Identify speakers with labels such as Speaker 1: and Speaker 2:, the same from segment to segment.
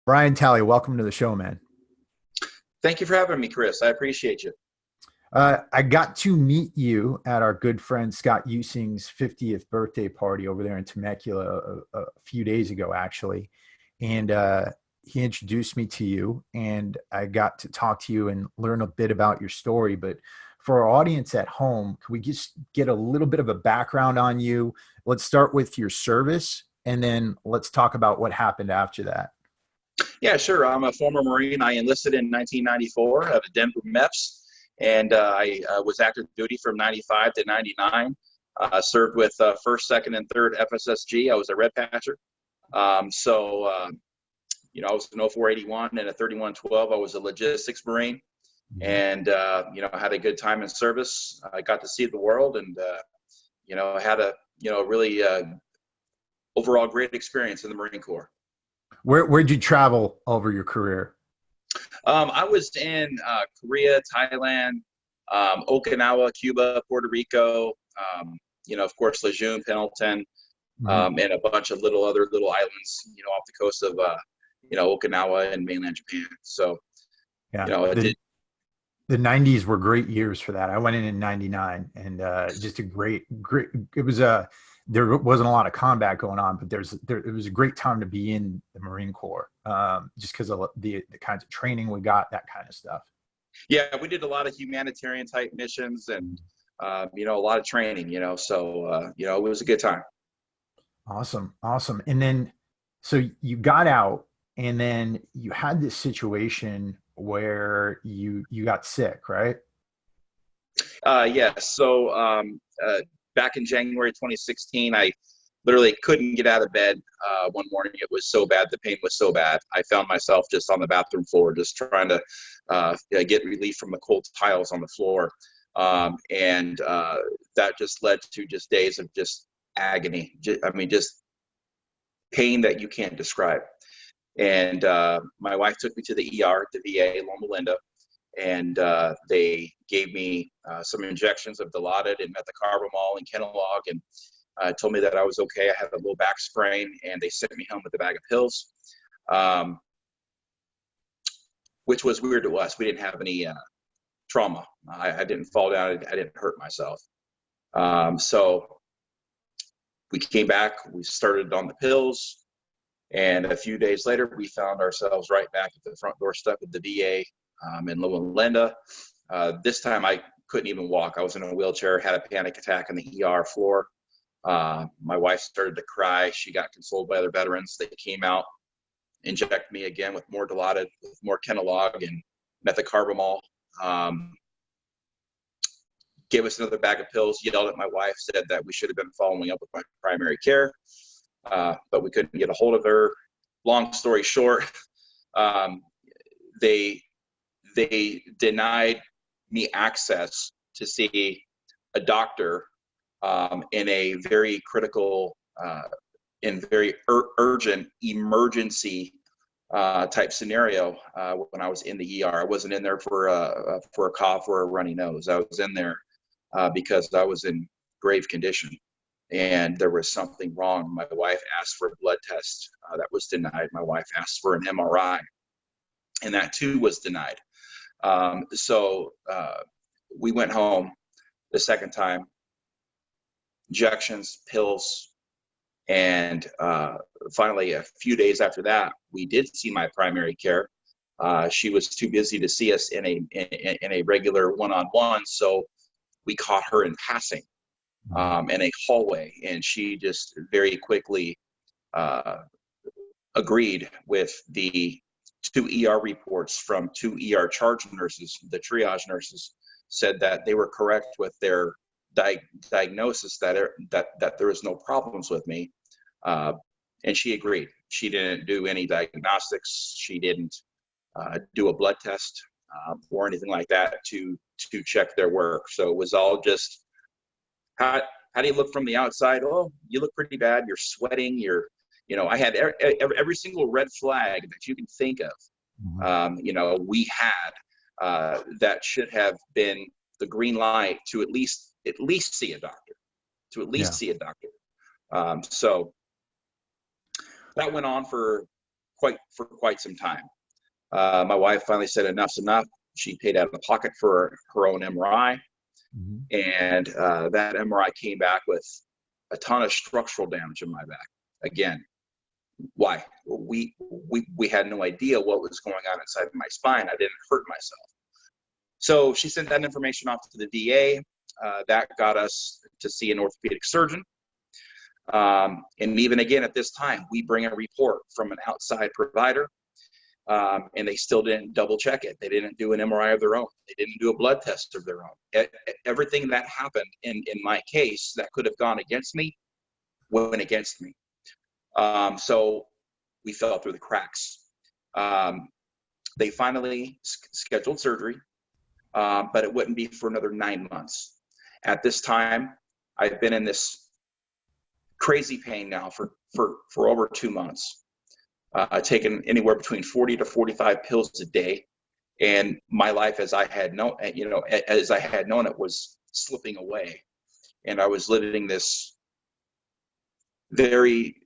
Speaker 1: Brian Talley, welcome to the show, man.
Speaker 2: Thank you for having me, Chris. I appreciate you.
Speaker 1: I got to meet you at our good friend Scott Using's 50th birthday party over there in Temecula a few days ago, actually. And he introduced me to you, and I got to talk to you and learn a bit about your story. But for our audience at home, can we just get a little bit of a background on you? Let's start with your service, and then let's talk about what happened after that.
Speaker 2: Yeah, sure. I'm a former Marine. I enlisted in 1994 at the Denver MEPS, and I was active duty from 95 to 99. Served with 1st, 2nd, and 3rd FSSG. I was a red patcher. I was an 0481 and a 3112. I was a logistics Marine, and I had a good time in service. I got to see the world, and I had a really overall great experience in the Marine Corps.
Speaker 1: Where'd you travel over your career?
Speaker 2: I was in Korea, Thailand, Okinawa, Cuba, Puerto Rico, of course, Lejeune, Pendleton, and a bunch of other little islands, off the coast of, Okinawa and mainland Japan. So,
Speaker 1: Yeah,
Speaker 2: it did.
Speaker 1: the 90s were great years for that. I went in 99, and just a great, it was there wasn't a lot of combat going on, but it was a great time to be in the Marine Corps, just because of the kinds of training we got, that kind of stuff.
Speaker 2: Yeah, we did a lot of humanitarian type missions and, a lot of training, so, it was a good time.
Speaker 1: Awesome. And then, so you got out, and then you had this situation where you got sick, right?
Speaker 2: Yeah. So back in January 2016, I literally couldn't get out of bed one morning. It was so bad. The pain was so bad. I found myself just on the bathroom floor, just trying to get relief from the cold tiles on the floor. And that just led to just days of just agony. Just pain that you can't describe. And my wife took me to the ER at the VA, Loma Linda, and they gave me some injections of Dilaudid and methocarbamol and Kenalog, and told me that I was okay. I had a little back sprain, and they sent me home with a bag of pills, which was weird to us. We didn't have any trauma. I didn't fall down. I didn't hurt myself. So we came back. We started on the pills. And a few days later, we found ourselves right back at the front doorstep of the VA in Loma Linda. This time I couldn't even walk. I was in a wheelchair, had a panic attack on the ER floor. My wife started to cry. She got consoled by other veterans. They came out, injected me again with more Dilaudid, with more Kenalog and methocarbamol. Gave us another bag of pills, yelled at my wife, said that we should have been following up with my primary care. But we couldn't get a hold of her. Long story short, they denied me access to see a doctor in a very critical and very urgent emergency type scenario when I was in the ER. I wasn't in there for a cough or a runny nose. I was in there because I was in grave condition. And there was something wrong. My wife asked for a blood test. That was denied. My wife asked for an MRI, and that too was denied. So we went home the second time, injections, pills, and finally, a few days after that, we did see my primary care. She was too busy to see us in a regular one-on-one, so we caught her in passing. In a hallway, and she just very quickly agreed with the 2 ER reports from 2 ER charge nurses. The triage nurses said that they were correct with their diagnosis that there was no problems with me, and she agreed. She didn't do any diagnostics. She didn't do a blood test or anything like that to check their work. So it was all just, how do you look from the outside? Oh, you look pretty bad. You're sweating. I had every single red flag that you can think of. We had that should have been the green light to at least see a doctor. See a doctor. So that went on for quite some time. My wife finally said enough's enough. She paid out of the pocket for her own MRI, and that MRI came back with a ton of structural damage in my back. Again, why? We had no idea what was going on inside of my spine. I didn't hurt myself. So she sent that information off to the VA. That got us to see an orthopedic surgeon. And even again, at this time, we bring a report from an outside provider, and they still didn't double check it. They didn't do an MRI of their own. They didn't do a blood test of their own. Everything that happened in my case that could have gone against me went against me. So we fell through the cracks. They finally scheduled surgery, but it wouldn't be for another 9 months. At this time, I've been in this crazy pain now for over 2 months. Taken anywhere between 40 to 45 pills a day, and my life as I had known it was slipping away, and I was living this very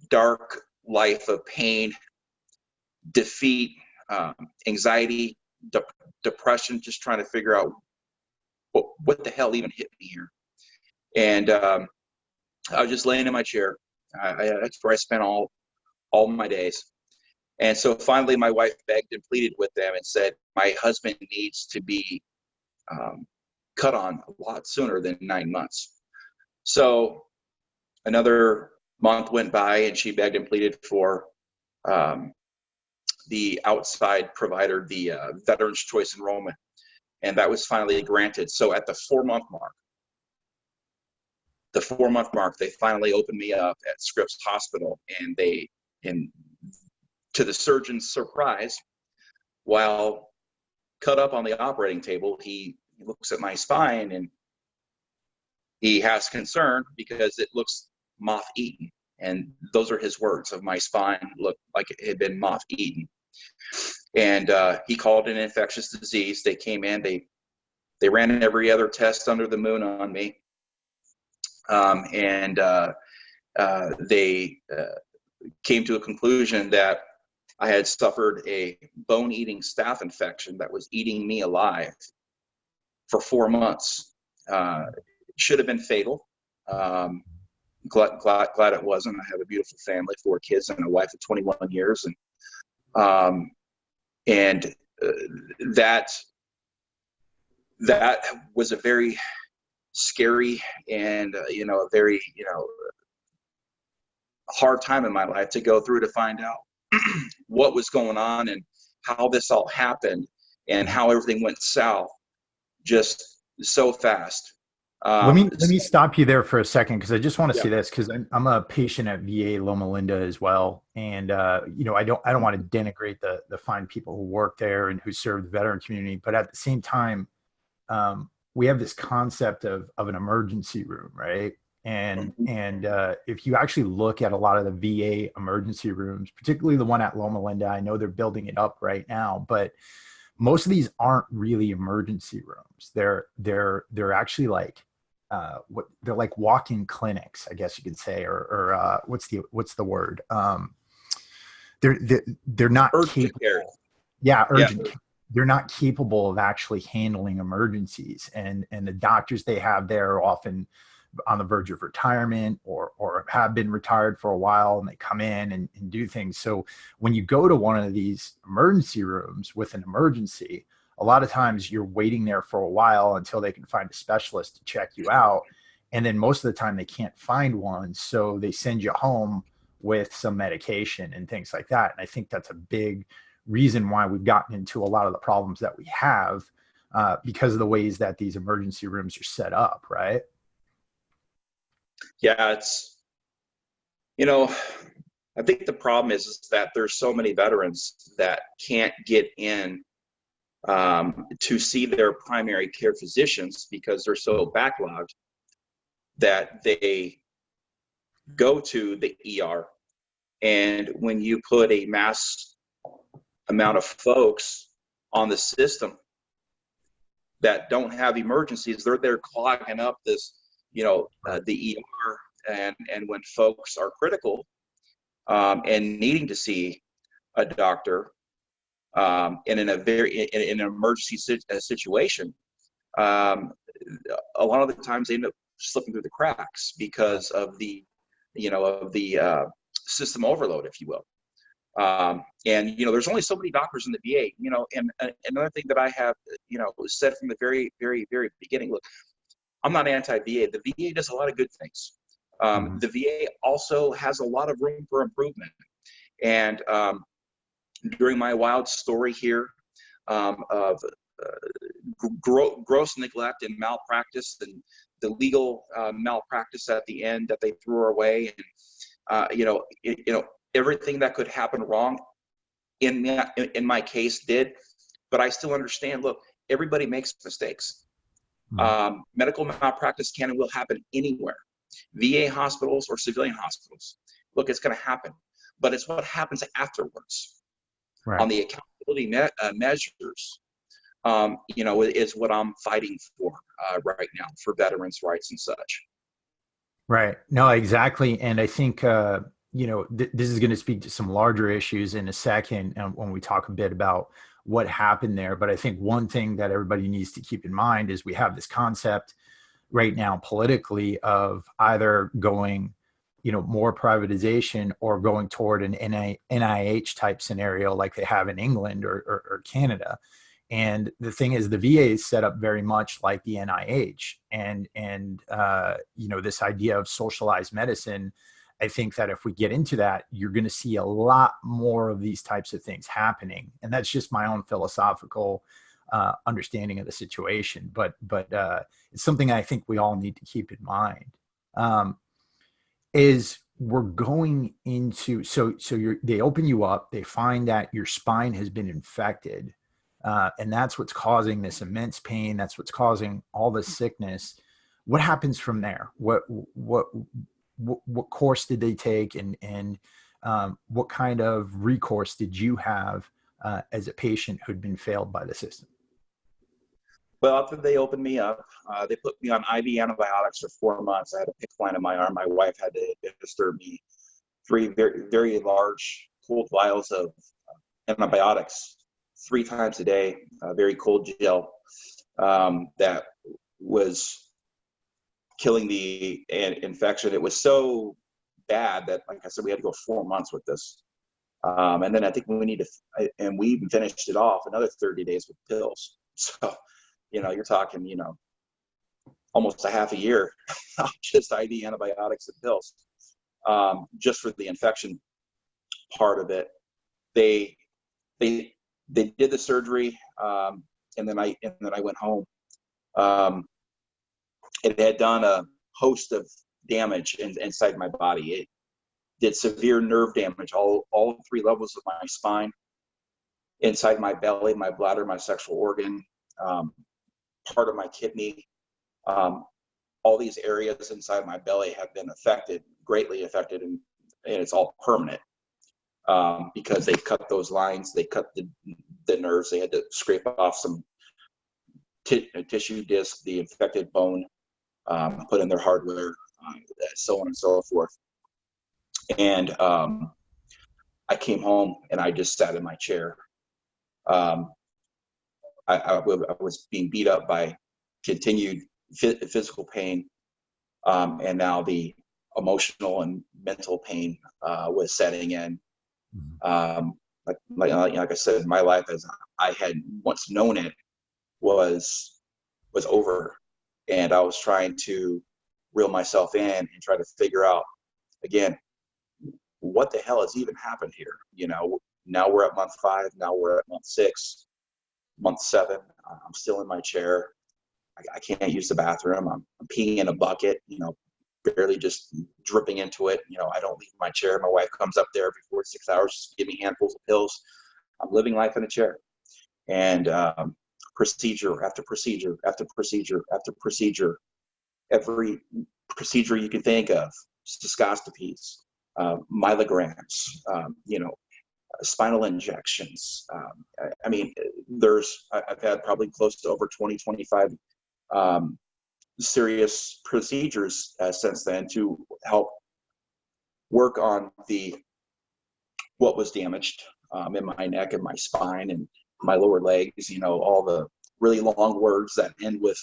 Speaker 2: dark life of pain, defeat, anxiety, depression, just trying to figure out what the hell even hit me here. And I was just laying in my chair. That's where I spent all my days. And so finally my wife begged and pleaded with them and said, my husband needs to be cut on a lot sooner than 9 months. So another month went by, and she begged and pleaded for the outside provider, the Veterans Choice Enrollment, and that was finally granted. So at the 4-month mark, they finally opened me up at Scripps Hospital, and to the surgeon's surprise, while cut up on the operating table, he looks at my spine and he has concern because it looks moth-eaten. And those are his words: of my spine looked like it had been moth-eaten. And he called it an infectious disease. They came in, they ran every other test under the moon on me. They came to a conclusion that I had suffered a bone-eating staph infection that was eating me alive for 4 months. Should have been fatal. Glad it wasn't. I have a beautiful family, 4 kids, and a wife of 21 years, and that was a very scary and a very hard time in my life to go through, to find out what was going on and how this all happened and how everything went south just so fast.
Speaker 1: Let me stop you there for a second, because I just want to say this, because I'm a patient at VA Loma Linda as well, and I don't want to denigrate the fine people who work there and who serve the veteran community, but at the same time, we have this concept of an emergency room, right? And if you actually look at a lot of the VA emergency rooms, particularly the one at Loma Linda, I know they're building it up right now, but most of these aren't really emergency rooms. They're actually like they're like walk-in clinics, I guess you could say, or what's the word? They're not
Speaker 2: urgent
Speaker 1: capable.
Speaker 2: care.
Speaker 1: Yeah, urgent. Yeah. They're not capable of actually handling emergencies, and the doctors they have there are often on the verge of retirement or have been retired for a while, and they come in and do things. So when you go to one of these emergency rooms with an emergency, a lot of times you're waiting there for a while until they can find a specialist to check you out. And then most of the time they can't find one. So they send you home with some medication and things like that. And I think that's a big reason why we've gotten into a lot of the problems that we have because of the ways that these emergency rooms are set up, right?
Speaker 2: Yeah, it's, I think the problem is that there's so many veterans that can't get in to see their primary care physicians because they're so backlogged that they go to the ER. And when you put a mass amount of folks on the system that don't have emergencies, they're clogging up this, the ER. And when folks are critical and needing to see a doctor, and in an emergency situation, a lot of the times they end up slipping through the cracks because of the system overload, if you will. And there's only so many doctors in the VA. And another thing that I have said from the very, very, very beginning. Look, I'm not anti-VA. The VA does a lot of good things. The VA also has a lot of room for improvement. And during my wild story here of gross neglect and malpractice, and the legal malpractice at the end that they threw our way, and everything that could happen wrong in my case did. But I still understand. Look, everybody makes mistakes. Medical malpractice can and will happen anywhere, VA hospitals or civilian hospitals. Look, it's going to happen, but it's what happens afterwards.
Speaker 1: Right.
Speaker 2: On the accountability measures, is what I'm fighting for right now, for veterans' rights and such.
Speaker 1: Right. No, exactly. And I think, this is going to speak to some larger issues in a second when we talk a bit about what happened there. But I think one thing that everybody needs to keep in mind is we have this concept right now politically of either going, more privatization or going toward an NIH type scenario like they have in England or Canada. And the thing is, the VA is set up very much like the NIH, and this idea of socialized medicine. I think that if we get into that, you're going to see a lot more of these types of things happening. And that's just my own philosophical understanding of the situation. But it's something I think we all need to keep in mind. Is we're going into, they open you up, they find that your spine has been infected. And that's what's causing this immense pain. That's what's causing all this sickness. What happens from there? What course did they take, and what kind of recourse did you have as a patient who'd been failed by the system?
Speaker 2: Well, after they opened me up, they put me on IV antibiotics for 4 months. I had a PICC line in my arm. My wife had to administer me 3 very, very large cold vials of antibiotics 3 times a day, very cold gel that was killing the infection. It was so bad that, like I said, we had to go 4 months with this. And then I think and we even finished it off another 30 days with pills. So, you're talking, almost a half a year, just IV antibiotics and pills, just for the infection part of it. They did the surgery, and then I went home. It had done a host of damage inside my body. It did severe nerve damage, all 3 levels of my spine, inside my belly, my bladder, my sexual organ, part of my kidney. All these areas inside my belly have been greatly affected, and it's all permanent. Because they cut those lines, they cut the nerves. They had to scrape off some tissue disc, the infected bone, put in their hardware, so on and so forth. And I came home and I just sat in my chair. I was being beat up by continued physical pain, and now the emotional and mental pain was setting in. Like I said, my life as I had once known it was over, and I was trying to reel myself in and try to figure out again what the hell has even happened here. Now we're at month 5. Now we're at month 6, month 7. I'm still in my chair. I can't use the bathroom. I'm peeing in a bucket. Barely just dripping into it. I don't leave my chair. My wife comes up there every 4 to 6 hours, just give me handfuls of pills. I'm living life in a chair. And procedure after procedure after procedure after procedure, every procedure you can think of, cystoscopies, myelograms, spinal injections. I've had probably close to over 20, 25 serious procedures since then to help work on the what was damaged in my neck and my spine and my lower legs, all the really long words that end with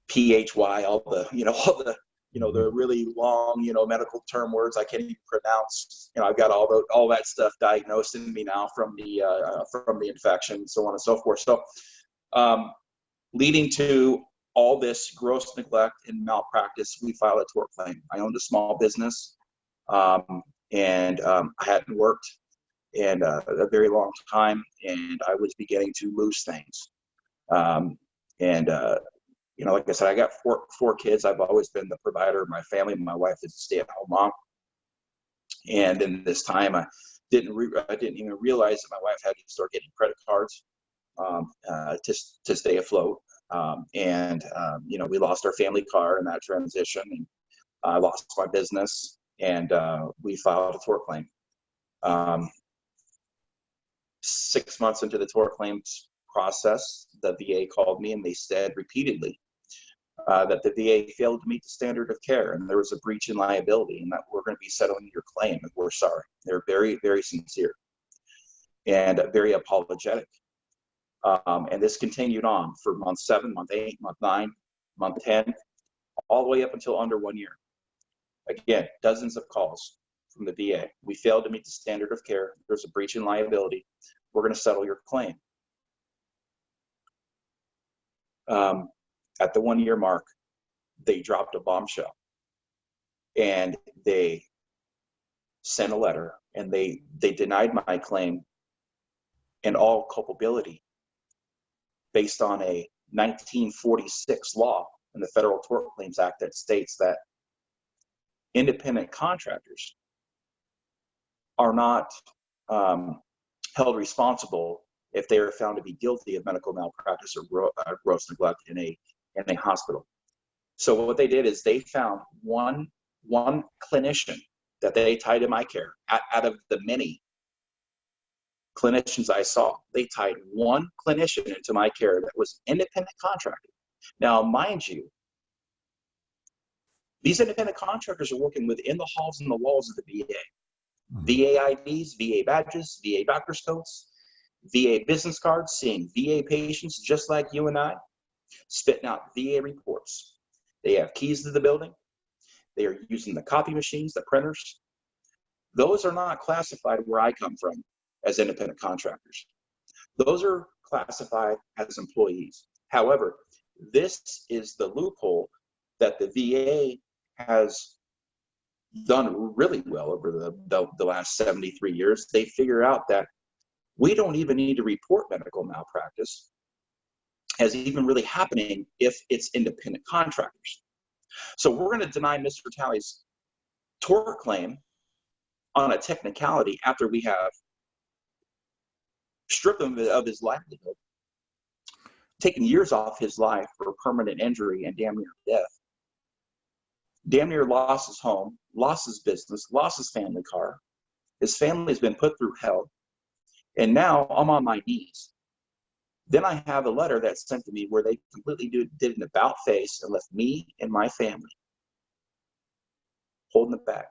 Speaker 2: PHY, all the, the really long, medical term words I can't even pronounce. I've got all that stuff diagnosed in me now from the infection, so on and so forth. So, leading to all this gross neglect and malpractice, we filed a tort claim. I owned a small business, and I hadn't worked in a very long time, and I was beginning to lose things. Like I said, I got four kids. I've always been the provider of my family. My wife is a stay-at-home mom. And in this time, I didn't even realize that my wife had to start getting credit cards to stay afloat. We lost our family car in that transition, and I lost my business, and we filed a tort claim. 6 months into the tort claims process, the VA called me and they said repeatedly that the VA failed to meet the standard of care and there was a breach in liability and that we're going to be settling your claim and we're sorry. They're very, very sincere and very apologetic. And this continued on for month 7, month 8, month 9, month 10, all the way up until under 1 year. Again, dozens of calls from the VA. We failed to meet the standard of care. There's a breach in liability. We're going to settle your claim. At the 1 year mark, they dropped a bombshell and they sent a letter and they denied my claim and all culpability based on a 1946 law in the Federal Tort Claims Act that states that independent contractors are not held responsible if they are found to be guilty of medical malpractice or gross neglect in a hospital. So what they did is they found one clinician that they tied in my care. Out of the many clinicians I saw, they tied one clinician into my care that was independent contractor. Now, mind you, these independent contractors are working within the halls and the walls of the VA. VA IDs, VA badges, VA doctor's coats, VA business cards, seeing VA patients just like you and I, spitting out VA reports. They have keys to the building. They are using the copy machines, the printers. Those are not classified where I come from as independent contractors. Those are classified as employees. However, this is the loophole that the VA has done really well over the last 73 years. They figure out that we don't even need to report medical malpractice as even really happening if it's independent contractors. So we're going to deny Mr. Talley's tort claim on a technicality after we have stripped him of his livelihood, taken years off his life for permanent injury and damn near death. Damn near lost his home, lost his business, lost his family car. His family's been put through hell. And now I'm on my knees. Then I have a letter that's sent to me where they completely did an about face and left me and my family holding it back.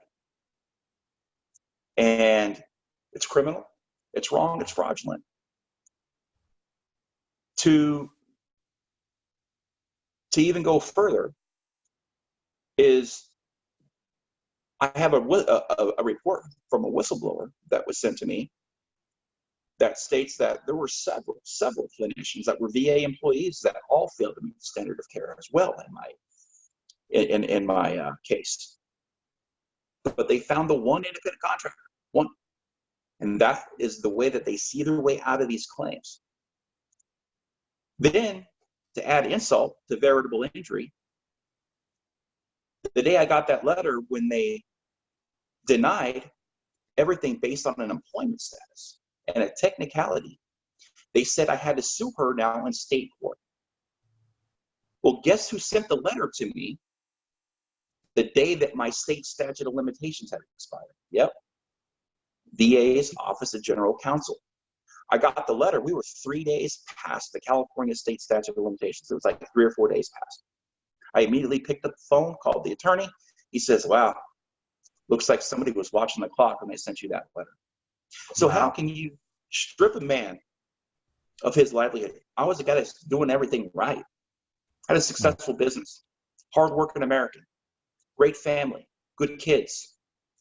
Speaker 2: And it's criminal, it's wrong, it's fraudulent. To even go further is I have a report from a whistleblower that was sent to me that states that there were several clinicians that were VA employees that all failed to meet the standard of care as well in my case. But they found the one independent contractor, one. And that is the way that they see their way out of these claims. Then, to add insult to veritable injury, the day I got that letter when they denied everything based on an employment status and a technicality, they said I had to sue her now in state court. Well, guess who sent the letter to me the day that my state statute of limitations had expired? Yep. VA's Office of General Counsel. I got the letter. We were 3 days past the California state statute of limitations. It was like 3 or 4 days past. I immediately picked up the phone, called the attorney. He says, wow, looks like somebody was watching the clock when they sent you that letter. So how
Speaker 1: Wow.
Speaker 2: can you strip a man of his livelihood? I was a guy that's doing everything right. I had a successful business, hardworking American, great family, good kids,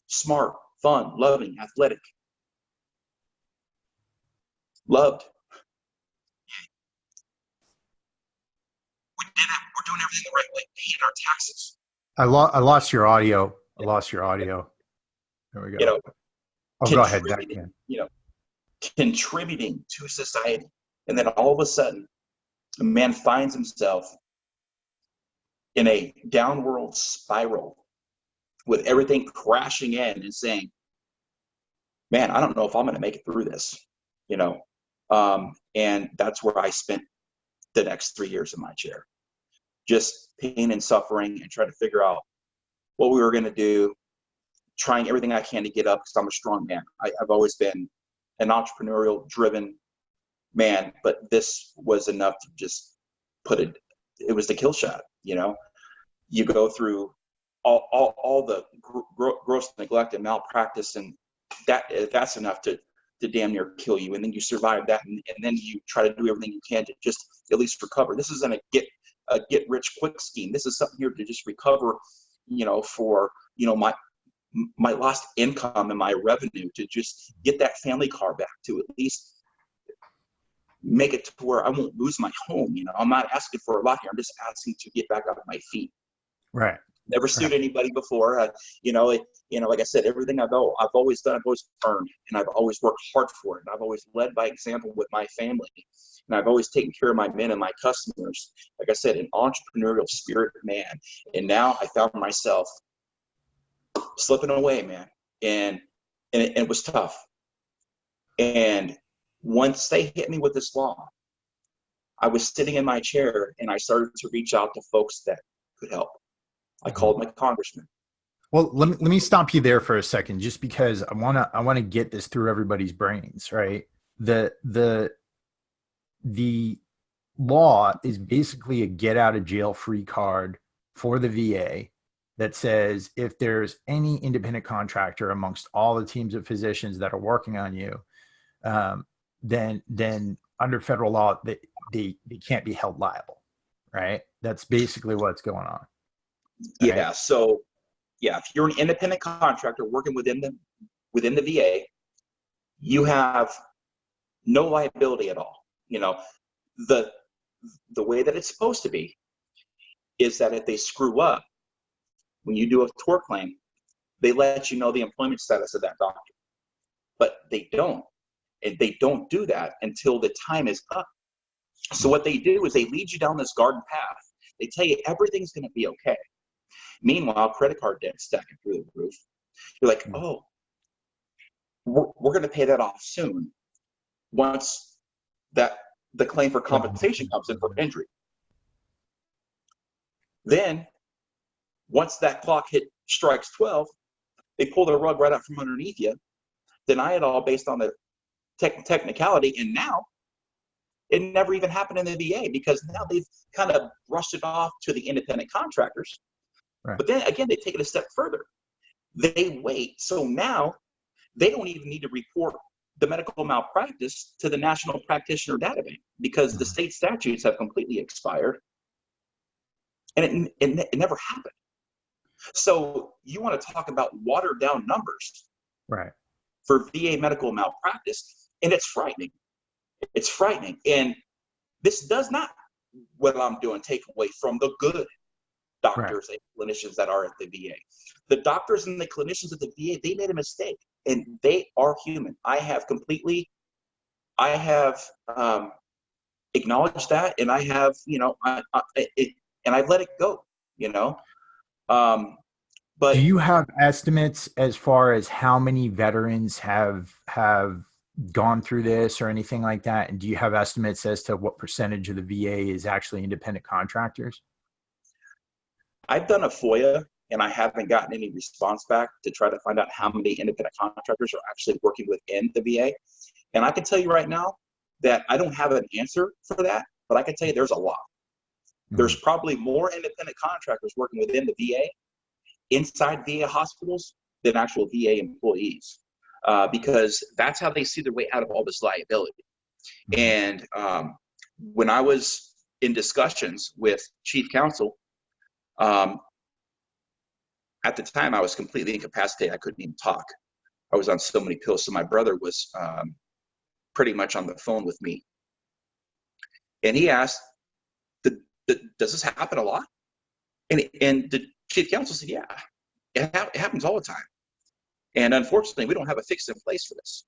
Speaker 2: smart, fun, loving, athletic, loved. We did it. We're doing everything the right way, paying our taxes.
Speaker 1: I lost your audio. I lost your audio. There we
Speaker 2: You
Speaker 1: go.
Speaker 2: know,
Speaker 1: Oh, go ahead, back
Speaker 2: contributing.
Speaker 1: again.
Speaker 2: You know, contributing to society, and then all of a sudden, a man finds himself in a downward spiral with everything crashing in and saying, man, I don't know if I'm going to make it through this, you know? And that's where I spent the next 3 years in my chair, just pain and suffering and trying to figure out what we were going to do, trying everything I can to get up because I'm a strong man. I've always been an entrepreneurial driven man, but this was enough to just it was the kill shot, you know? You go through all the gross neglect and malpractice, and that's enough to damn near kill you. And then you survive that, and then you try to do everything you can to just at least recover. This isn't a get rich quick scheme. This is something here to just recover, you know, for, you know, my lost income and my revenue, to just get that family car back, to at least make it to where I won't lose my home. You know, I'm not asking for a lot here. I'm just asking to get back up on my feet.
Speaker 1: Right.
Speaker 2: Never sued
Speaker 1: Right.
Speaker 2: anybody before. You know, like I said, everything I've always done, I've always earned, and I've always worked hard for it. And I've always led by example with my family, and I've always taken care of my men and my customers. Like I said, an entrepreneurial spirit man. And now I found myself slipping away, man, and it was tough. And once they hit me with this law, I was sitting in my chair and I started to reach out to folks that could help. I called my congressman.
Speaker 1: Well, let me stop you there for a second, just because I wanna get this through everybody's brains, right? The law is basically a get out of jail free card for the VA that says if there's any independent contractor amongst all the teams of physicians that are working on you, then under federal law they can't be held liable, right? That's basically what's going on. Right?
Speaker 2: Yeah. So yeah, if you're an independent contractor working within the VA, you have no liability at all. You know, the way that it's supposed to be is that if they screw up, when you do a tort claim, they let you know the employment status of that doctor. But they don't. And they don't do that until the time is up. So what they do is they lead you down this garden path. They tell you everything's going to be okay. Meanwhile, credit card debt stacking through the roof. You're like, oh, we're going to pay that off soon, once that the claim for compensation comes in for injury. Then once that clock strikes 12, they pull the rug right out from underneath you, deny it all based on the technicality, and now it never even happened in the VA because now they've kind of brushed it off to the independent contractors.
Speaker 1: Right.
Speaker 2: But then again, they take it a step further. They wait. So now they don't even need to report the medical malpractice to the National Practitioner Data Bank because the state statutes have completely expired, and it never happened. So you want to talk about watered down numbers,
Speaker 1: right,
Speaker 2: for VA medical malpractice, and it's frightening. It's frightening. And this does not, what I'm doing, take away from the good doctors and clinicians that are at the VA. The doctors and the clinicians at the VA, they made a mistake, and they are human. I have acknowledged that, and I have, and I've let it go, But
Speaker 1: do you have estimates as far as how many veterans have gone through this or anything like that? And do you have estimates as to what percentage of the VA is actually independent contractors?
Speaker 2: I've done a FOIA and I haven't gotten any response back to try to find out how many independent contractors are actually working within the VA. And I can tell you right now that I don't have an answer for that, but I can tell you there's a lot. There's probably more independent contractors working within the VA, inside VA hospitals, than actual VA employees. because that's how they see their way out of all this liability.
Speaker 1: Mhm.
Speaker 2: And when I was in discussions with chief counsel, at the time I was completely incapacitated. I couldn't even talk. I was on so many pills. So my brother was pretty much on the phone with me. And he asked, does this happen a lot? And the chief counsel said, yeah, it happens all the time. And unfortunately, we don't have a fix in place for this.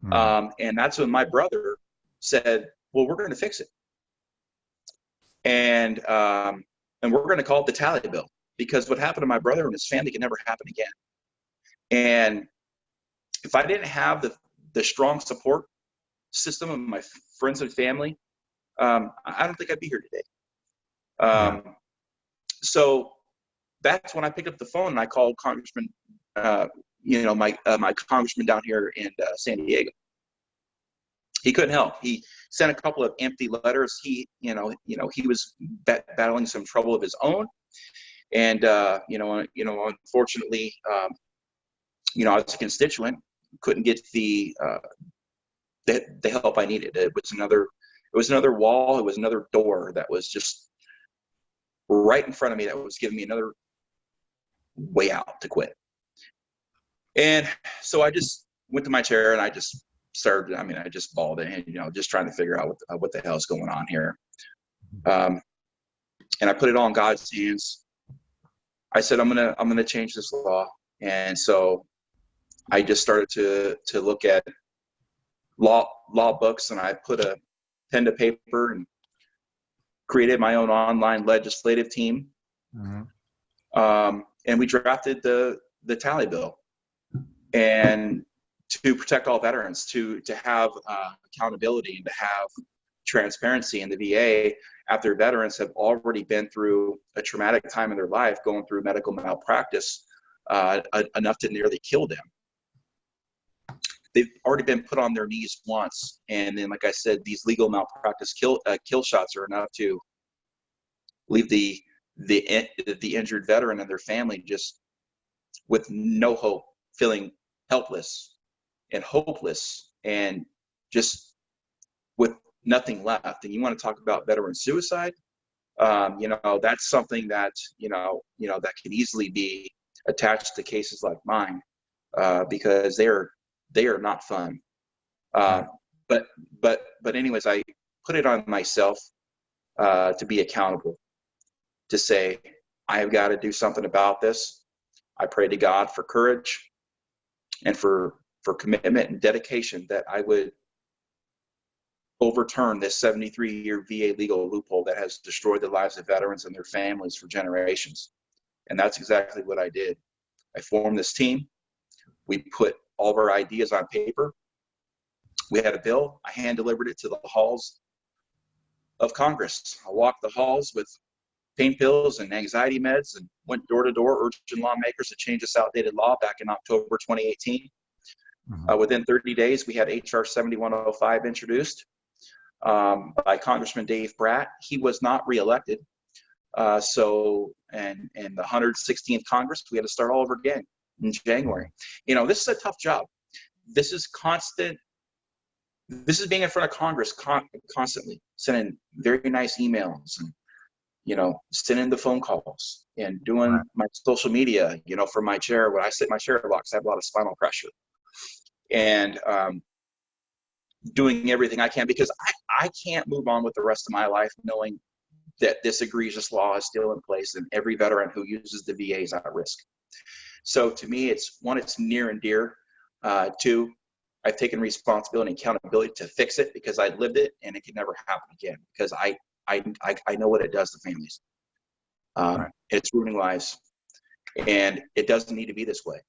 Speaker 1: Mhm.
Speaker 2: And that's when my brother said, well, we're going to fix it. And we're going to call it the tally bill, because what happened to my brother and his family can never happen again. And if I didn't have the strong support system of my friends and family, I don't think I'd be here today.
Speaker 1: Yeah.
Speaker 2: So that's when I picked up the phone and I called Congressman, my congressman down here in San Diego. He couldn't help. He sent a couple of empty letters. He was battling some trouble of his own, and unfortunately, I was a constituent, couldn't get the help I needed. It was another wall. It was another door that was just right in front of me that was giving me another way out to quit. And so I just went to my chair and I just started. I just bawled it, just trying to figure out what the hell is going on here. And I put it all in God's hands. I said, I'm gonna change this law. And so I just started to look at law books, and I put a pen to paper and created my own online legislative team.
Speaker 1: Mhm.
Speaker 2: And we drafted the tally bill, and to protect all veterans, to have accountability and to have transparency in the VA after veterans have already been through a traumatic time in their life, going through medical malpractice, enough to nearly kill them. They've already been put on their knees once, and then, like I said, these legal malpractice kill shots are enough to leave the injured veteran and their family just with no hope, feeling helpless and hopeless, and just with nothing left. And you want to talk about veteran suicide? That's something that that can easily be attached to cases like mine, because they are not fun. But anyways, I put it on myself to be accountable, to say I have got to do something about this. I pray to God for courage and for commitment and dedication that I would overturn this 73-year VA legal loophole that has destroyed the lives of veterans and their families for generations. And that's exactly what I did. I formed this team. We put all of our ideas on paper. We had a bill. I hand delivered it to the halls of Congress. I walked the halls with pain pills and anxiety meds and went door to door urging lawmakers to change this outdated law back in October 2018.
Speaker 1: Mhm.
Speaker 2: Within 30 days, we had HR 7105 introduced by Congressman Dave Bratt. He was not reelected. And the 116th Congress, we had to start all over again in January. This is a tough job. This is constant. This is being in front of Congress constantly, sending very nice emails and, sending the phone calls and doing
Speaker 1: Right.
Speaker 2: my social media, from my chair. When I sit in my chair box, I have a lot of spinal pressure. And doing everything I can, because I can't move on with the rest of my life knowing that this egregious law is still in place and every veteran who uses the VA is at risk. So to me, it's near and dear. Two, I've taken responsibility and accountability to fix it because I lived it and it can never happen again, because I know what it does to families.
Speaker 1: Right.
Speaker 2: It's ruining lives, and it doesn't need to be this way.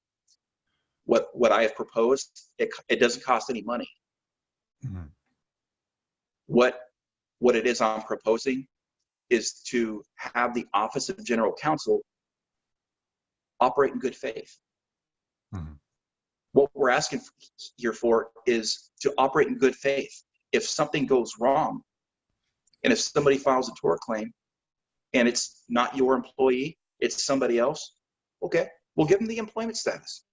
Speaker 2: What I have proposed, it doesn't cost any money.
Speaker 1: Mhm.
Speaker 2: What it is I'm proposing is to have the Office of General Counsel operate in good faith.
Speaker 1: Mhm.
Speaker 2: What we're asking here for is to operate in good faith. If something goes wrong, and if somebody files a tort claim, and it's not your employee, it's somebody else, okay, we'll give them the employment status.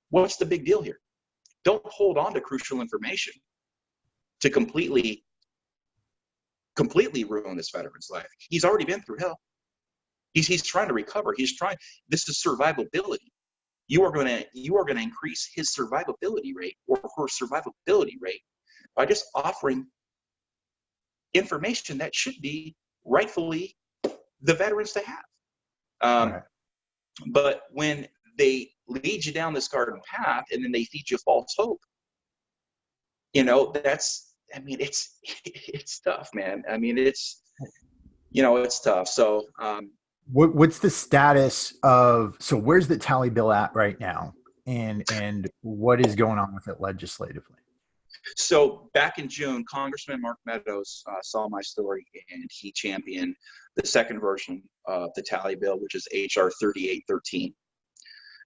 Speaker 2: What's the big deal here? don't hold on to crucial information to completely ruin this veteran's life. He's already been through hell. He's trying to recover. This is survivability. You are going to increase his survivability rate or her survivability rate by just offering information that should be rightfully the veterans to have.
Speaker 1: Right.
Speaker 2: But when they lead you down this garden path and then they feed you false hope, it's tough, man. I mean, it's tough. So,
Speaker 1: What's the status of, so where's the tally bill at right now? And what is going on with it legislatively?
Speaker 2: So back in June, Congressman Mark Meadows saw my story, and he championed the second version of the tally bill, which is HR 3813.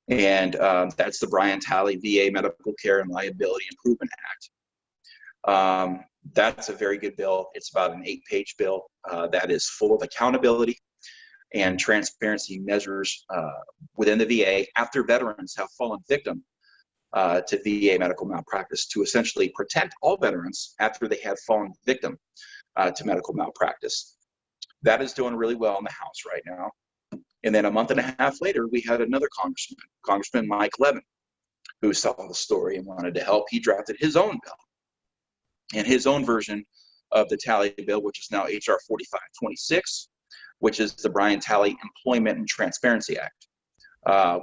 Speaker 2: And that's the Brian Talley VA Medical Care and Liability Improvement Act. That's a very good bill. It's about an 8-page bill that is full of accountability and transparency measures within the VA after veterans have fallen victim to VA medical malpractice, to essentially protect all veterans after they have fallen victim to medical malpractice. That is doing really well in the House right now. And then a month and a half later, we had another Congressman Mike Levin, who saw the story and wanted to help. He drafted his own bill and his own version of the Tally bill, which is now HR 4526, which is the Brian Talley Employment and Transparency Act,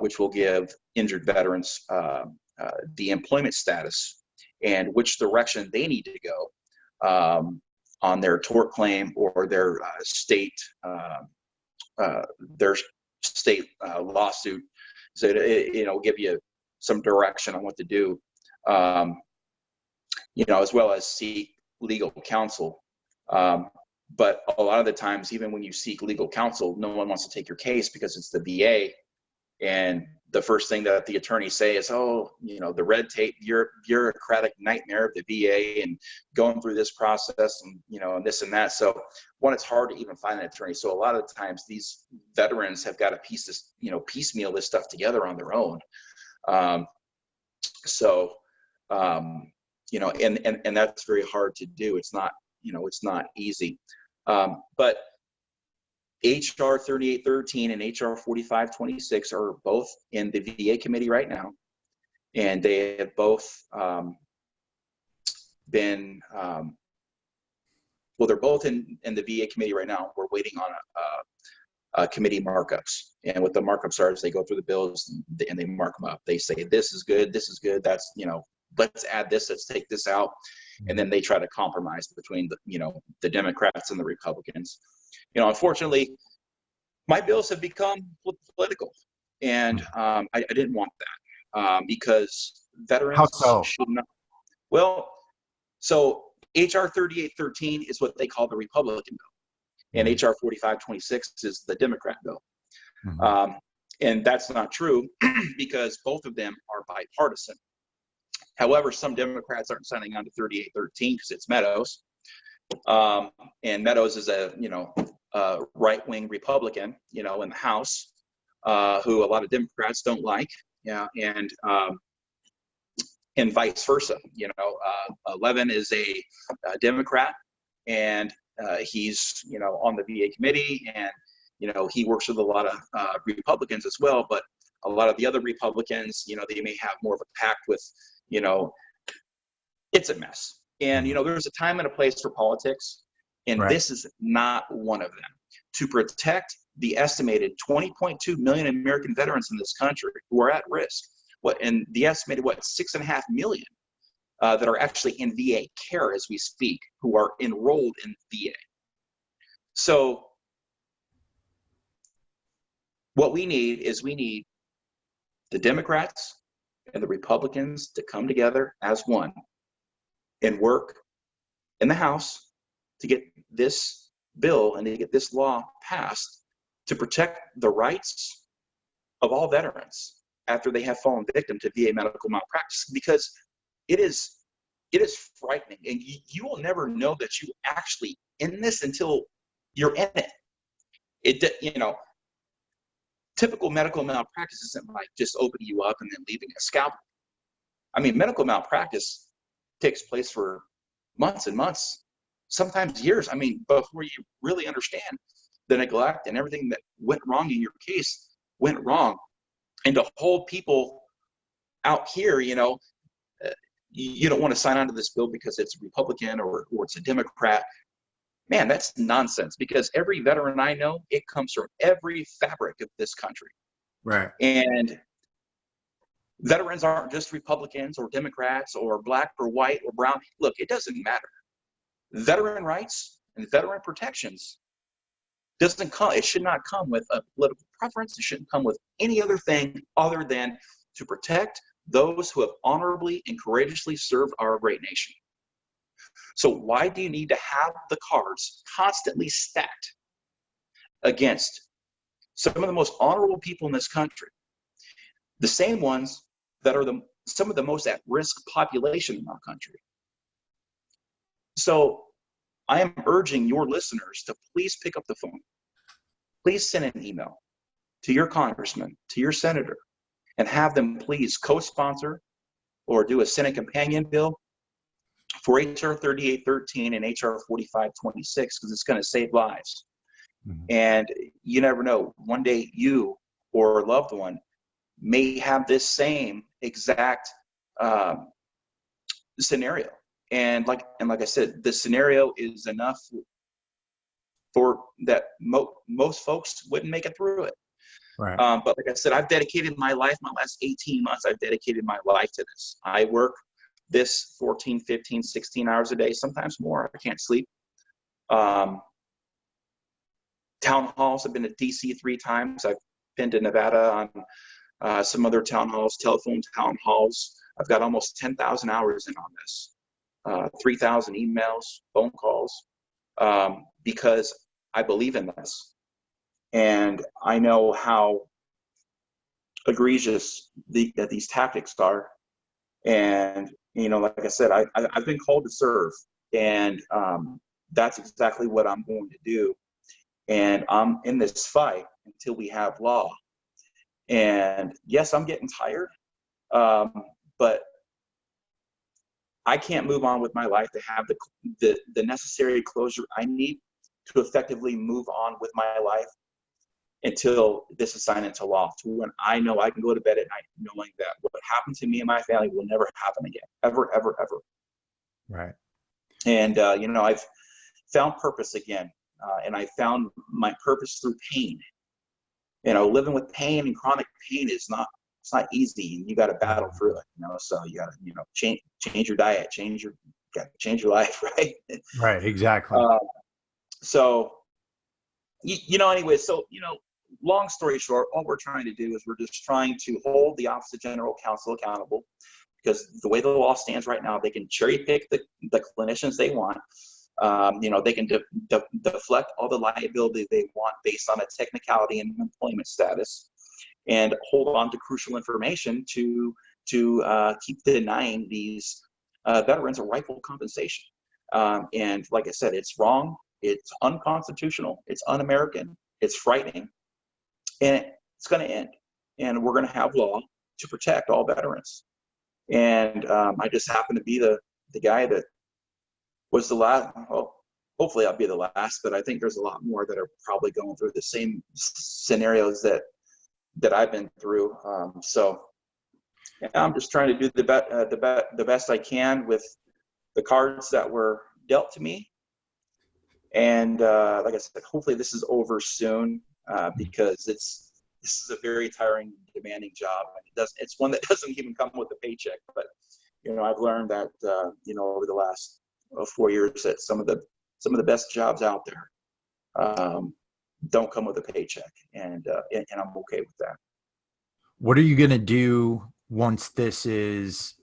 Speaker 2: which will give injured veterans the employment status and which direction they need to go on their tort claim or their state lawsuit. So it'll give you some direction on what to do, as well as seek legal counsel. But a lot of the times, even when you seek legal counsel, no one wants to take your case because it's the VA. And the first thing that the attorneys say is, the red tape, bureaucratic nightmare of the VA and going through this process and, and this and that. So one, it's hard to even find an attorney. So a lot of the times these veterans have got to piecemeal this stuff together on their own. And that's very hard to do. It's not, it's not easy. But HR 3813 and HR 4526 are both in the VA committee right now. And they have both been, they're both in the VA committee right now. We're waiting on committee markups. And what the markups are is they go through the bills and they mark them up. They say, this is good, that's, let's add this, let's take this out. And then they try to compromise between the Democrats and the Republicans. Unfortunately, my bills have become political, and I didn't want that because veterans should not. Well, so HR 3813 is what they call the Republican bill, and HR 4526 is the Democrat bill. Mm-hmm. And that's not true because both of them are bipartisan. However, some Democrats aren't signing on to 3813 because it's Meadows. And Meadows is a right-wing Republican, in the House, who a lot of Democrats don't like, and vice versa. Levin is a Democrat, and he's on the VA committee, and he works with a lot of Republicans as well. But a lot of the other Republicans, they may have more of a pact with, it's a mess. And, there's a time and a place for politics, and right. This is not one of them. To protect the estimated 20.2 million American veterans in this country who are at risk, and the estimated, 6.5 million that are actually in VA care as we speak, who are enrolled in VA. So what we need is the Democrats and the Republicans to come together as one and work in the House to get this bill and to get this law passed to protect the rights of all veterans after they have fallen victim to VA medical malpractice, because it is frightening, and you will never know that you actually in this until you're in it. Typical medical malpractice isn't like just opening you up and then leaving a scalpel. I mean, medical malpractice takes place for months and months, sometimes years. I mean, before you really understand the neglect and everything that went wrong in your case went wrong. And to hold people out here, you don't want to sign on to this bill because it's a Republican or it's a Democrat. Man, that's nonsense, because every veteran I know, it comes from every fabric of this country.
Speaker 1: Right.
Speaker 2: And veterans aren't just Republicans or Democrats or black or white or brown. Look, it doesn't matter. Veteran rights and veteran protections it should not come with a political preference. It shouldn't come with any other thing other than to protect those who have honorably and courageously served our great nation. So why do you need to have the cards constantly stacked against some of the most honorable people in this country, the same ones that are some of the most at-risk population in our country? So I am urging your listeners to please pick up the phone. Please send an email to your congressman, to your senator, and have them please co-sponsor or do a Senate companion bill for HR 3813 and HR 4526, because it's going to save lives. Mm-hmm. And you never know, one day you or a loved one may have this same exact scenario. And like I said, the scenario is enough for that most folks wouldn't make it through it.
Speaker 1: Right.
Speaker 2: But like I said, I've dedicated my life, my last 18 months, I've dedicated my life to this. I work this 14, 15, 16 hours a day, sometimes more. I can't sleep. Town halls, I've been to DC 3 times. I've been to Nevada on some other town halls, telephone town halls. I've got almost 10,000 hours in on this. 3,000 emails, phone calls, because I believe in this. And I know how egregious that these tactics are. And, like I said, I've been called to serve, and that's exactly what I'm going to do. And I'm in this fight until we have law. And yes, I'm getting tired, but I can't move on with my life to have the necessary closure I need to effectively move on with my life until this is signed into law, to when I know I can go to bed at night knowing that what happened to me and my family will never happen again, ever, ever, ever.
Speaker 1: Right.
Speaker 2: And, I've found purpose again, and I found my purpose through pain. Living with pain and chronic pain it's not easy, and you got to battle through it, so you got to, change your diet, change your life, right?
Speaker 1: Right. Exactly.
Speaker 2: Anyway, long story short, all we're trying to do is we're just trying to hold the Office of General Counsel accountable, because the way the law stands right now, they can cherry pick the clinicians they want. They can deflect all the liability they want based on a technicality and employment status, and hold on to crucial information to keep denying these veterans a rightful compensation. And like I said, it's wrong, it's unconstitutional, it's un-American, it's frightening, and it's going to end. And we're going to have law to protect all veterans. And I just happen to be the guy that was the last. Well, hopefully I'll be the last, but I think there's a lot more that are probably going through the same scenarios that I've been through. I'm just trying to do the best I can with the cards that were dealt to me. And like I said, hopefully this is over soon, because this is a very tiring, demanding job. And it's one that doesn't even come with a paycheck. But I've learned that over the last 4 years that some of the best jobs out there don't come with a paycheck, and I'm okay with that.
Speaker 1: What are you going to do once this is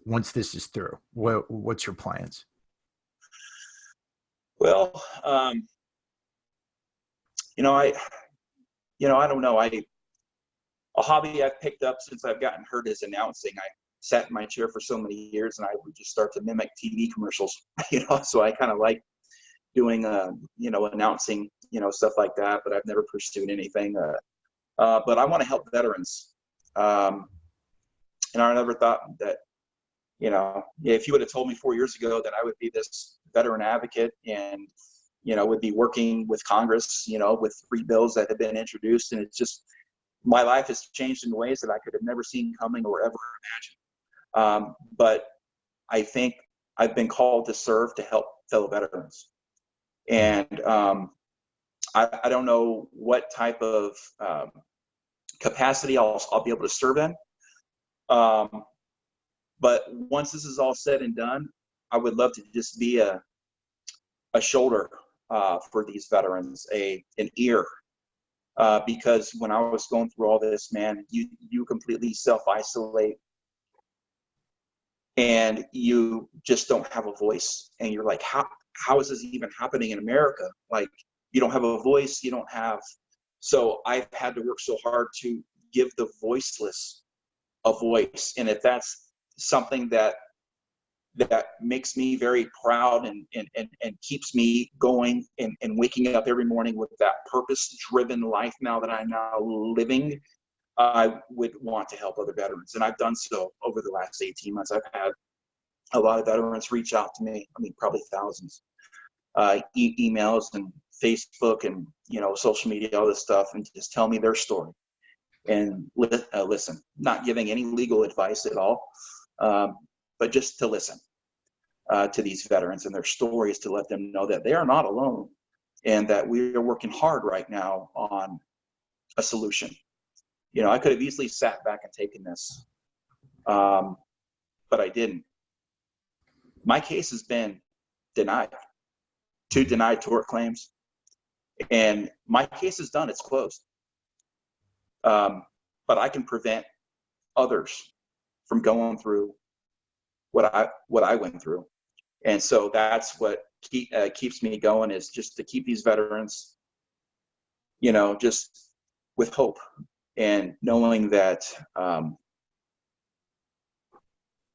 Speaker 1: through? What's your plans?
Speaker 2: Well, I don't know. A hobby I've picked up since I've gotten hurt is announcing. I sat in my chair for so many years, and I would just start to mimic TV commercials, so I kind of like doing, announcing, stuff like that, but I've never pursued anything. But I want to help veterans. And I never thought that, If you would have told me 4 years ago that I would be this veteran advocate and, would be working with Congress, with 3 bills that have been introduced, and it's just, my life has changed in ways that I could have never seen coming or ever imagined. But I think I've been called to serve to help fellow veterans. And I don't know what type of capacity I'll be able to serve in. But once this is all said and done, I would love to just be a shoulder for these veterans, an ear. Because when I was going through all this, man, you completely self-isolate and you just don't have a voice. And you're like, how is this even happening in America? Like, you don't have a voice, you don't have. So I've had to work so hard to give the voiceless a voice. And if that's something that makes me very proud and keeps me going and waking up every morning with that purpose-driven life now that I'm now living, I would want to help other veterans. And I've done so over the last 18 months. I've had a lot of veterans reach out to me. I mean, probably thousands, emails and Facebook and, social media, all this stuff, and just tell me their story. And listen, not giving any legal advice at all, but just to listen to these veterans and their stories, to let them know that they are not alone and that we are working hard right now on a solution. I could have easily sat back and taken this, but I didn't. My case has been denied, 2 denied tort claims, and my case is done. It's closed. But I can prevent others from going through what I went through. And so that's what keeps me going, is just to keep these veterans, just with hope and knowing that,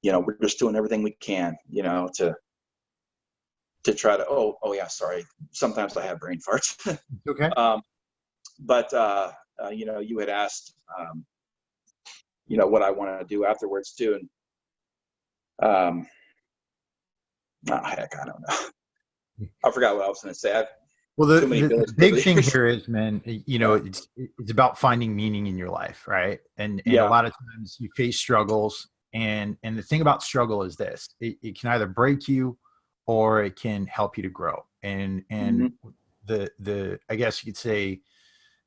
Speaker 2: we're just doing everything we can, to try to, oh yeah, sorry. Sometimes I have brain farts.
Speaker 1: Okay.
Speaker 2: But you had asked, what I want to do afterwards too. And heck, I don't know. I forgot what I was going to say.
Speaker 1: Well, the big thing here is, man, it's about finding meaning in your life, right? And a lot of times you face struggles, and the thing about struggle is this: it can either break you or it can help you to grow. And the I guess you could say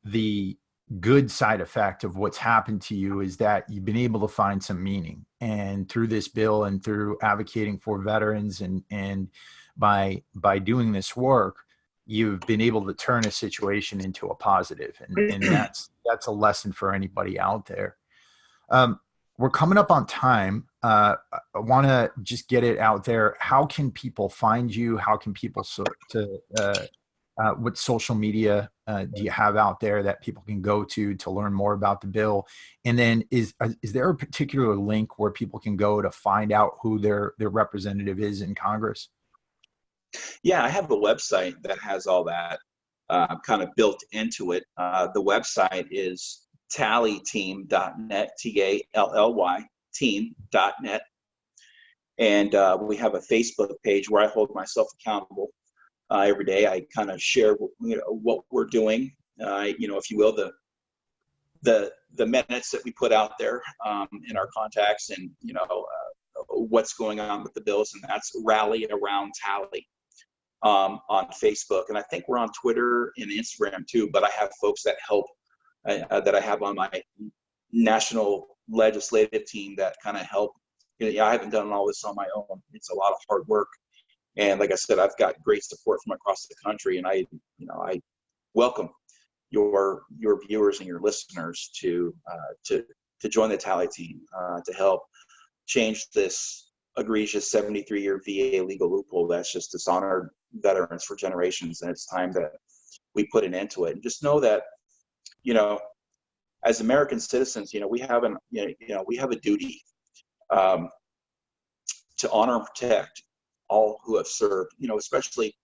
Speaker 1: the good side effect of what's happened to you is that you've been able to find some meaning, and through this bill and through advocating for veterans and by doing this work, you've been able to turn a situation into a positive. And that's a lesson for anybody out there. We're coming up on time. I want to just get it out there. How can people find you? How can people what social media do you have out there that people can go to learn more about the bill? And then is there a particular link where people can go to find out who their representative is in Congress?
Speaker 2: Yeah, I have a website that has all that kind of built into it. The website is tallyteam.net, TALLY team.net. And we have a Facebook page where I hold myself accountable. Every day I kind of share, what we're doing, if you will, the minutes that we put out there in our contacts, and, what's going on with the bills. And that's Rally Around Tally on Facebook. And I think we're on Twitter and Instagram too, but I have folks that help that I have on my national legislative team that kind of help. I haven't done all this on my own. It's a lot of hard work. And like I said, I've got great support from across the country, and I welcome your viewers and your listeners to join the Tally team to help change this egregious 73-year VA legal loophole that's just dishonored veterans for generations. And it's time that we put an end to it. And just know that, as American citizens, we have a duty to honor and protect all who have served, especially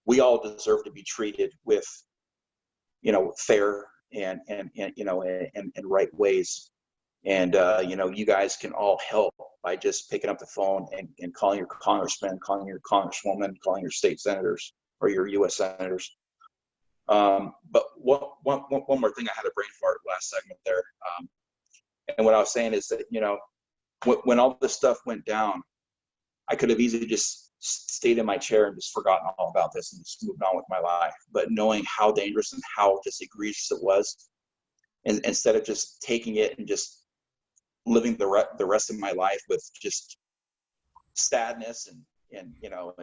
Speaker 2: we all deserve to be treated with, fair and right ways. And, you guys can all help by just picking up the phone and calling your congressman, calling your congresswoman, calling your state senators or your U.S. senators. But one more thing, I had a brain fart last segment there. And what I was saying is that, you know, when all this stuff went down, I could have easily just stayed in my chair and just forgotten all about this and just moved on with my life. But knowing how dangerous and how just egregious it was, and instead of just taking it and just living the rest of my life with just sadness and you know,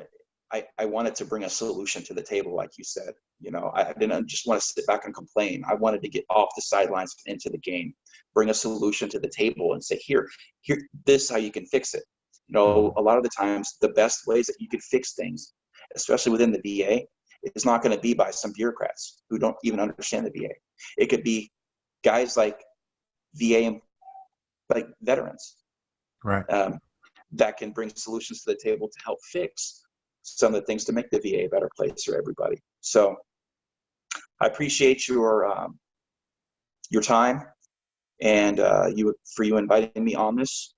Speaker 2: I wanted to bring a solution to the table, like you said. You know, I didn't just want to sit back and complain. I wanted to get off the sidelines and into the game, bring a solution to the table and say, here, this is how you can fix it. You know, a lot of the times the best ways that you can fix things, especially within the VA, is not going to be by some bureaucrats who don't even understand the VA. It could be guys like VA, like veterans,
Speaker 1: Right.
Speaker 2: That can bring solutions to the table to help fix some of the things to make the VA a better place for everybody. So I appreciate your time and for you inviting me on this.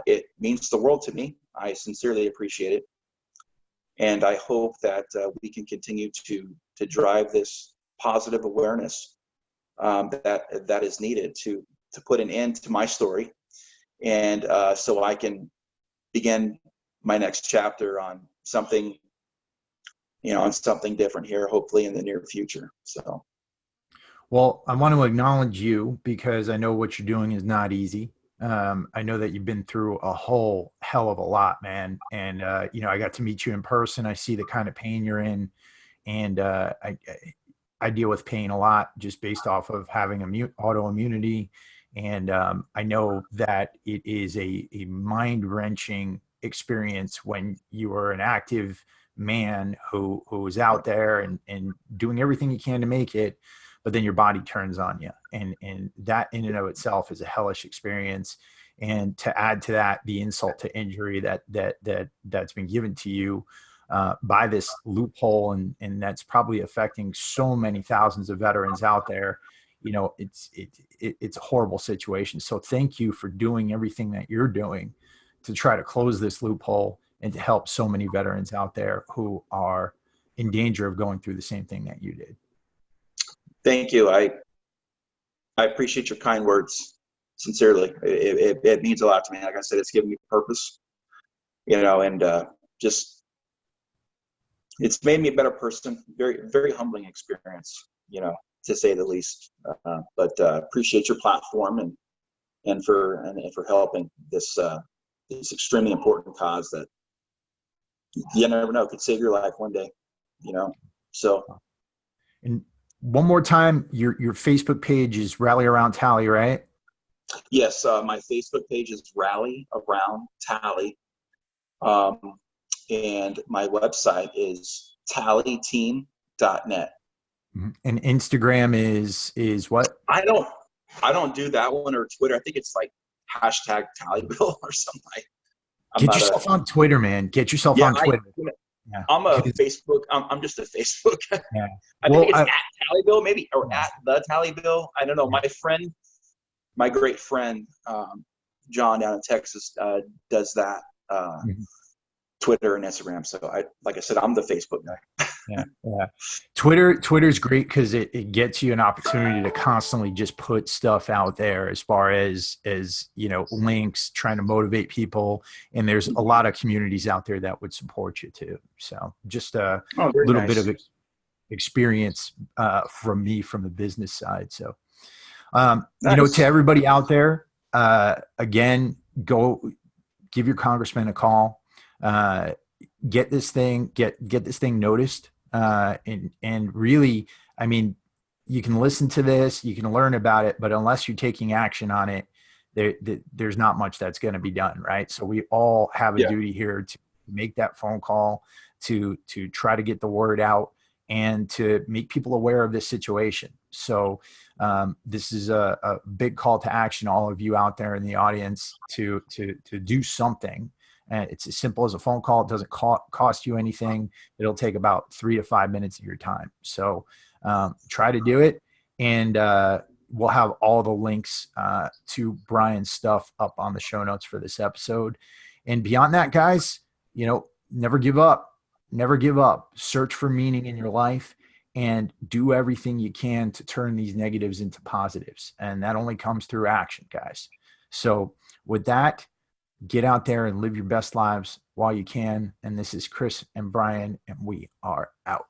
Speaker 2: It means the world to me. I sincerely appreciate it. And I hope that we can continue to drive this positive awareness that is needed to put an end to my story. And so I can begin my next chapter on something, you know, on something different here, hopefully in the near future. So.
Speaker 1: Well, I want to acknowledge you because I know what you're doing is not easy. I know that you've been through a whole hell of a lot, man. And, you know, I got to meet you in person. I see the kind of pain you're in. And I deal with pain a lot just based off of having autoimmunity. And I know that it is a mind-wrenching experience when you are an active man who is out there and doing everything you can to make it, but then your body turns on you. And that in and of itself is a hellish experience. And to add to that, the insult to injury that's been given to you by this loophole, and that's probably affecting so many thousands of veterans out there. You know, it's a horrible situation. So thank you for doing everything that you're doing to try to close this loophole and to help so many veterans out there who are in danger of going through the same thing that you did.
Speaker 2: Thank you. I appreciate your kind words. Sincerely, it means a lot to me. Like I said, it's given me purpose, you know, and just it's made me a better person. Very, very humbling experience, you know, to say the least. But appreciate your platform and for helping this extremely important cause that you never know could save your life one day, you know. So.
Speaker 1: And one more time, your Facebook page is Rally Around Tally, right?
Speaker 2: Yes, my Facebook page is Rally Around Tally, and my website is tallyteam.net.
Speaker 1: And Instagram is what?
Speaker 2: I don't do that one, or Twitter. I think it's like hashtag Tallybill or something.
Speaker 1: Get yourself on Twitter, man. Get yourself on Twitter.
Speaker 2: I'm a Facebook. I'm just a Facebook.
Speaker 1: Yeah.
Speaker 2: I think it's at Tallybill, maybe, or at the Tallybill. I don't know. My great friend, John down in Texas, does that. Twitter and Instagram. So like I said, I'm the Facebook guy.
Speaker 1: Yeah. Twitter's great because it gets you an opportunity to constantly just put stuff out there as far as, you know, links, trying to motivate people. And there's a lot of communities out there that would support you too. So just a little bit of experience from me from the business side. So, you know, to everybody out there, again, go give your congressman a call. Get this thing noticed. And really, I mean, you can listen to this, you can learn about it, but unless you're taking action on it, there's not much that's going to be done. Right. So we all have a duty here to make that phone call, to try to get the word out and to make people aware of this situation. So this is a big call to action, all of you out there in the audience, to do something. And it's as simple as a phone call. It doesn't cost you anything. It'll take about 3 to 5 minutes of your time. So try to do it. And we'll have all the links to Brian's stuff up on the show notes for this episode. And beyond that, guys, never give up. Never give up. Search for meaning in your life and do everything you can to turn these negatives into positives. And that only comes through action, guys. So with that, get out there and live your best lives while you can. And this is Chris and Brian, and we are out.